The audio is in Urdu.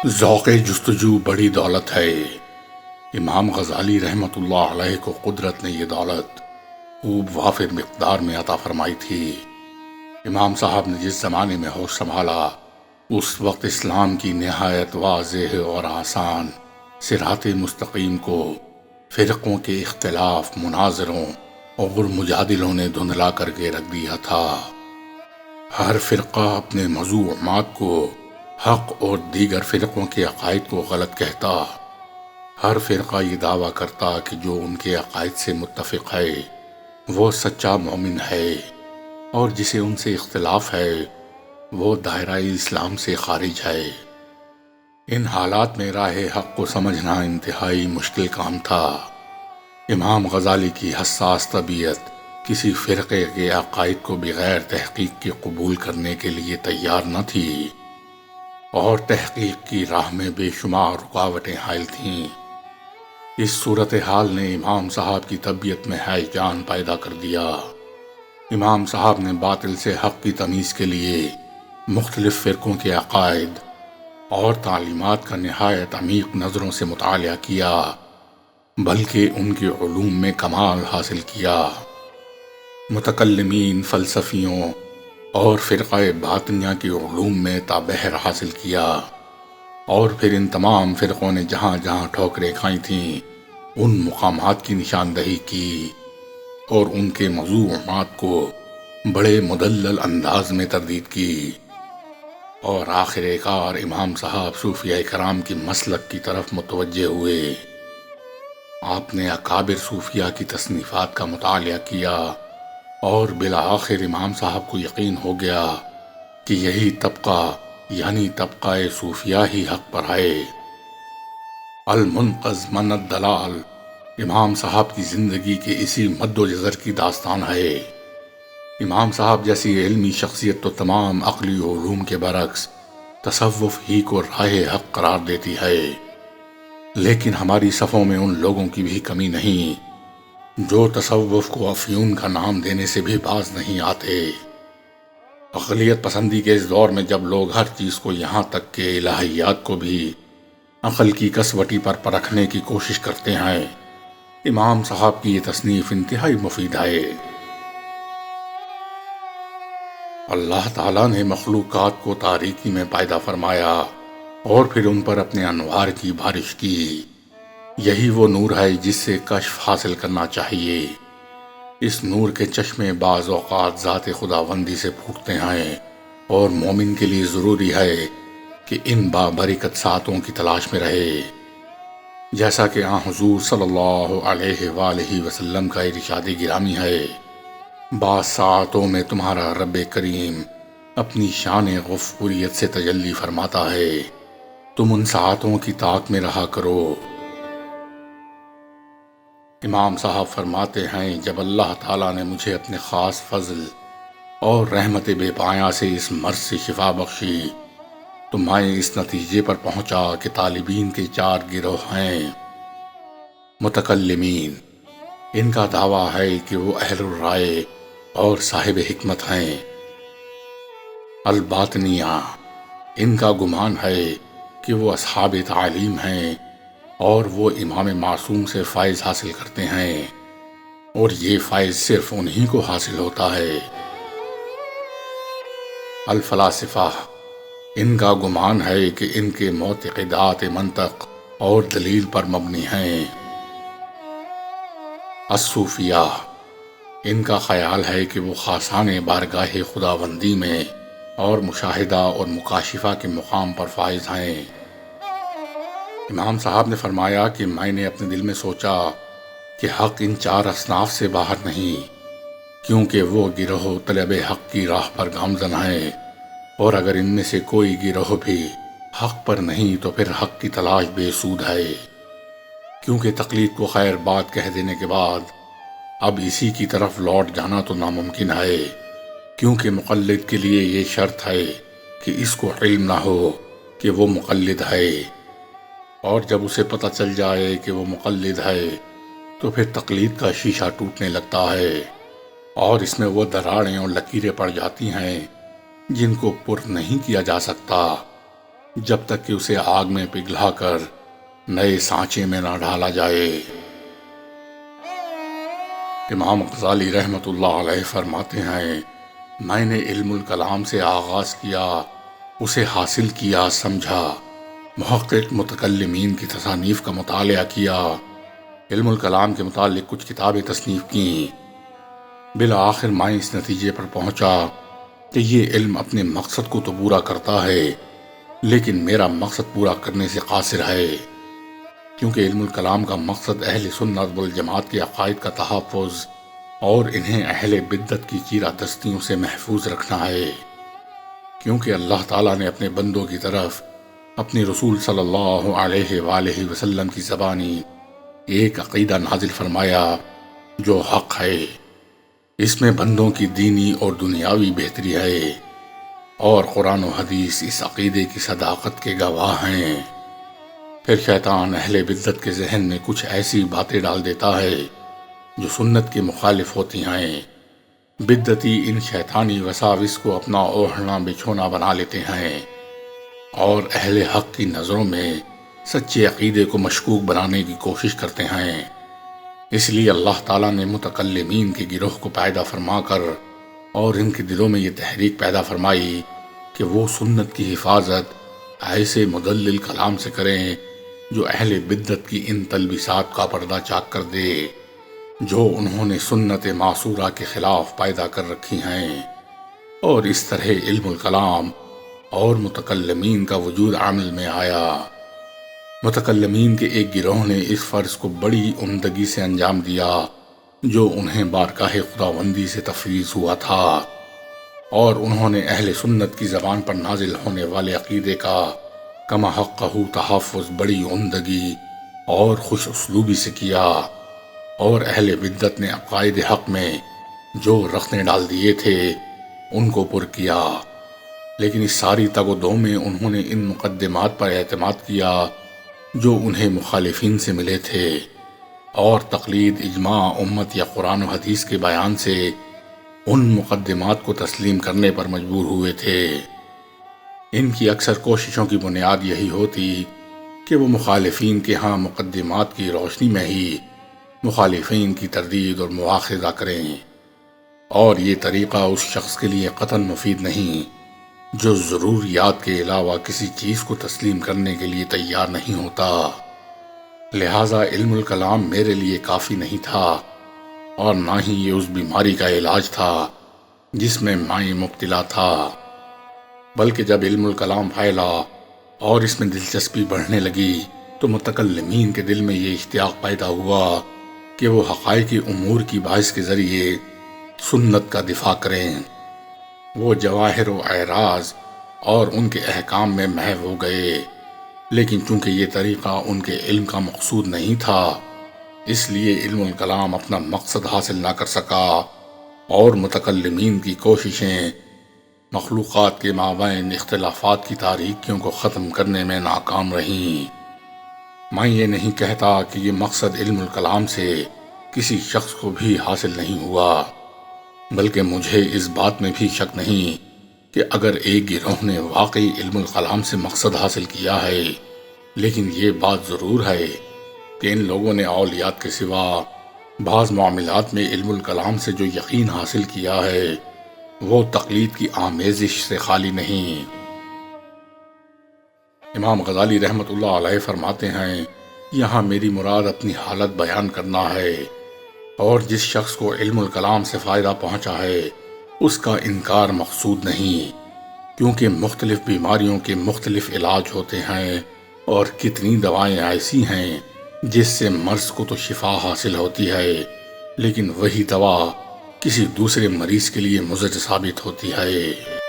ذوق جستجو بڑی دولت ہے۔ امام غزالی رحمۃ اللہ علیہ کو قدرت نے یہ دولت خوب وافر مقدار میں عطا فرمائی تھی۔ امام صاحب نے جس زمانے میں ہوش سنبھالا اس وقت اسلام کی نہایت واضح اور آسان صراط مستقیم کو فرقوں کے اختلاف، مناظروں اور مجادلوں نے دھندلا کر کے رکھ دیا تھا۔ ہر فرقہ اپنے موضوعات کو حق اور دیگر فرقوں کے عقائد کو غلط کہتا۔ ہر فرقہ یہ دعویٰ کرتا کہ جو ان کے عقائد سے متفق ہے وہ سچا مومن ہے، اور جسے ان سے اختلاف ہے وہ دائرہ اسلام سے خارج ہے۔ ان حالات میں راہ حق کو سمجھنا انتہائی مشکل کام تھا۔ امام غزالی کی حساس طبیعت کسی فرقے کے عقائد کو بغیر تحقیق کے قبول کرنے کے لیے تیار نہ تھی، اور تحقیق کی راہ میں بے شمار رکاوٹیں حائل تھیں۔ اس صورتحال نے امام صاحب کی طبیعت میں ہیجان پیدا کر دیا۔ امام صاحب نے باطل سے حق کی تمیز کے لیے مختلف فرقوں کے عقائد اور تعلیمات کا نہایت عمیق نظروں سے مطالعہ کیا، بلکہ ان کے علوم میں کمال حاصل کیا۔ متکلمین، فلسفیوں اور فرقہ باطنیہ کے علوم میں تابحر حاصل کیا، اور پھر ان تمام فرقوں نے جہاں جہاں ٹھوکریں کھائی تھیں ان مقامات کی نشاندہی کی، اور ان کے موضوعات کو بڑے مدلل انداز میں تردید کی، اور آخر کار امام صاحب صوفیہ کرام کی مسلک کی طرف متوجہ ہوئے۔ آپ نے اکابر صوفیہ کی تصنیفات کا مطالعہ کیا، اور بالآخر امام صاحب کو یقین ہو گیا کہ یہی طبقہ یعنی طبقہ صوفیہ ہی حق پر ہے۔ المنقذ من الضلال امام صاحب کی زندگی کے اسی مد و جزر کی داستان ہے۔ امام صاحب جیسی علمی شخصیت تو تمام عقلی علوم کے برعکس تصوف ہی کو راہ حق قرار دیتی ہے، لیکن ہماری صفوں میں ان لوگوں کی بھی کمی نہیں جو تصوف کو افیون کا نام دینے سے بھی باز نہیں آتے۔ اقلیت پسندی کے اس دور میں جب لوگ ہر چیز کو یہاں تک کہ الہیات کو بھی عقل کی کسوٹی پر پرکھنے کی کوشش کرتے ہیں، امام صاحب کی یہ تصنیف انتہائی مفید ہے۔ اللہ تعالیٰ نے مخلوقات کو تاریکی میں پیدا فرمایا اور پھر ان پر اپنے انوار کی بارش کی۔ یہی وہ نور ہے جس سے کشف حاصل کرنا چاہیے۔ اس نور کے چشمے بعض اوقات ذات خداوندی سے پھوٹتے ہیں، اور مومن کے لیے ضروری ہے کہ ان بابرکت ساعتوں کی تلاش میں رہے، جیسا کہ آن حضور صلی اللہ علیہ وآلہ وسلم کا ارشاد گرامی ہے: بعض ساعتوں میں تمہارا رب کریم اپنی شان غفوریت سے تجلی فرماتا ہے، تم ان ساعتوں کی طاق میں رہا کرو۔ امام صاحب فرماتے ہیں، جب اللہ تعالیٰ نے مجھے اپنے خاص فضل اور رحمت بے پایاں سے اس مرض سے شفا بخشی تو میں اس نتیجے پر پہنچا کہ طالبین کے 4 گروہ ہیں۔ متکلمین، ان کا دعویٰ ہے کہ وہ اہل الرائے اور صاحب حکمت ہیں۔ الباطنیہ، ان کا گمان ہے کہ وہ اصحاب تعلیم ہیں اور وہ امام معصوم سے فائز حاصل کرتے ہیں، اور یہ فائز صرف انہی کو حاصل ہوتا ہے۔ الفلاسفہ، ان کا گمان ہے کہ ان کے معتقدات منطق اور دلیل پر مبنی ہیں۔ الصوفیہ، ان کا خیال ہے کہ وہ خاصان بارگاہ خداوندی میں اور مشاہدہ اور مکاشفہ کے مقام پر فائز ہیں۔ امام صاحب نے فرمایا کہ میں نے اپنے دل میں سوچا کہ حق ان 4 اصناف سے باہر نہیں، کیونکہ وہ گروہ طلب حق کی راہ پر گامزن ہیں، اور اگر ان میں سے کوئی گروہ بھی حق پر نہیں تو پھر حق کی تلاش بے سود ہے، کیونکہ تقلید کو خیر بات کہہ دینے کے بعد اب اسی کی طرف لوٹ جانا تو ناممکن ہے، کیونکہ مقلد کے لیے یہ شرط ہے کہ اس کو علم نہ ہو کہ وہ مقلد ہے، اور جب اسے پتہ چل جائے کہ وہ مقلد ہے تو پھر تقلید کا شیشہ ٹوٹنے لگتا ہے، اور اس میں وہ دراڑیں اور لکیریں پڑ جاتی ہیں جن کو پر نہیں کیا جا سکتا، جب تک کہ اسے آگ میں پگھلا کر نئے سانچے میں نہ ڈالا جائے۔ امام غزالی رحمۃ اللہ علیہ فرماتے ہیں، میں نے علم الکلام سے آغاز کیا، اسے حاصل کیا، سمجھا، محقق متکلمین کی تصانیف کا مطالعہ کیا، علم الکلام کے متعلق کچھ کتابیں تصنیف کیں۔ بالآخر میں اس نتیجے پر پہنچا کہ یہ علم اپنے مقصد کو تو پورا کرتا ہے، لیکن میرا مقصد پورا کرنے سے قاصر ہے، کیونکہ علم الکلام کا مقصد اہل سنت والجماعت کے عقائد کا تحفظ اور انہیں اہل بدعت کی چیرہ دستیوں سے محفوظ رکھنا ہے، کیونکہ اللہ تعالیٰ نے اپنے بندوں کی طرف اپنے رسول صلی اللہ علیہ وآلہ وسلم کی زبانی ایک عقیدہ نازل فرمایا جو حق ہے، اس میں بندوں کی دینی اور دنیاوی بہتری ہے، اور قرآن و حدیث اس عقیدے کی صداقت کے گواہ ہیں۔ پھر شیطان اہل بدعت کے ذہن میں کچھ ایسی باتیں ڈال دیتا ہے جو سنت کے مخالف ہوتی ہیں۔ بدعتی ان شیطانی وساوس کو اپنا اوڑھنا بچھونا بنا لیتے ہیں اور اہل حق کی نظروں میں سچے عقیدے کو مشکوک بنانے کی کوشش کرتے ہیں۔ اس لیے اللہ تعالیٰ نے متکلمین کے گروہ کو پیدا فرما کر اور ان کے دلوں میں یہ تحریک پیدا فرمائی کہ وہ سنت کی حفاظت ایسے مدلل کلام سے کریں جو اہل بدعت کی ان تلبیسات کا پردہ چاک کر دے جو انہوں نے سنت معصورہ کے خلاف پیدا کر رکھی ہیں، اور اس طرح علم الکلام اور متکلمین کا وجود عمل میں آیا۔ متکلمین کے ایک گروہ نے اس فرض کو بڑی عمدگی سے انجام دیا جو انہیں بارگاہ خداوندی سے تفویض ہوا تھا، اور انہوں نے اہل سنت کی زبان پر نازل ہونے والے عقیدے کا کما حقہ تحفظ بڑی عمدگی اور خوش اسلوبی سے کیا، اور اہل بدعت نے عقائد حق میں جو رخنے ڈال دیے تھے ان کو پر کیا، لیکن اس ساری تگ و دو میں انہوں نے ان مقدمات پر اعتماد کیا جو انہیں مخالفین سے ملے تھے، اور تقلید اجماع امت یا قرآن و حدیث کے بیان سے ان مقدمات کو تسلیم کرنے پر مجبور ہوئے تھے۔ ان کی اکثر کوششوں کی بنیاد یہی ہوتی کہ وہ مخالفین کے ہاں مقدمات کی روشنی میں ہی مخالفین کی تردید اور مواخذہ کریں، اور یہ طریقہ اس شخص کے لیے قطعاً مفید نہیں جو ضروریات کے علاوہ کسی چیز کو تسلیم کرنے کے لیے تیار نہیں ہوتا۔ لہٰذا علم الکلام میرے لیے کافی نہیں تھا، اور نہ ہی یہ اس بیماری کا علاج تھا جس میں میں مبتلا تھا، بلکہ جب علم الکلام پھیلا اور اس میں دلچسپی بڑھنے لگی تو متکلمین کے دل میں یہ اشتیاق پیدا ہوا کہ وہ حقائق امور کی بحث کے ذریعے سنت کا دفاع کریں۔ وہ جواہر و اعراض اور ان کے احکام میں محو ہو گئے، لیکن چونکہ یہ طریقہ ان کے علم کا مقصود نہیں تھا، اس لیے علم الکلام اپنا مقصد حاصل نہ کر سکا، اور متکلمین کی کوششیں مخلوقات کے مابین اختلافات کی تاریکیوں کو ختم کرنے میں ناکام رہیں۔ میں یہ نہیں کہتا کہ یہ مقصد علم الکلام سے کسی شخص کو بھی حاصل نہیں ہوا، بلکہ مجھے اس بات میں بھی شک نہیں کہ اگر ایک گروہ نے واقعی علم الکلام سے مقصد حاصل کیا ہے، لیکن یہ بات ضرور ہے کہ ان لوگوں نے اولیات کے سوا بعض معاملات میں علم الکلام سے جو یقین حاصل کیا ہے وہ تقلید کی آمیزش سے خالی نہیں۔ امام غزالی رحمۃ اللہ علیہ فرماتے ہیں، یہاں میری مراد اپنی حالت بیان کرنا ہے، اور جس شخص کو علم الکلام سے فائدہ پہنچا ہے اس کا انکار مقصود نہیں، کیونکہ مختلف بیماریوں کے مختلف علاج ہوتے ہیں، اور کتنی دوائیں ایسی ہیں جس سے مرض کو تو شفا حاصل ہوتی ہے، لیکن وہی دوا کسی دوسرے مریض کے لیے مضر ثابت ہوتی ہے۔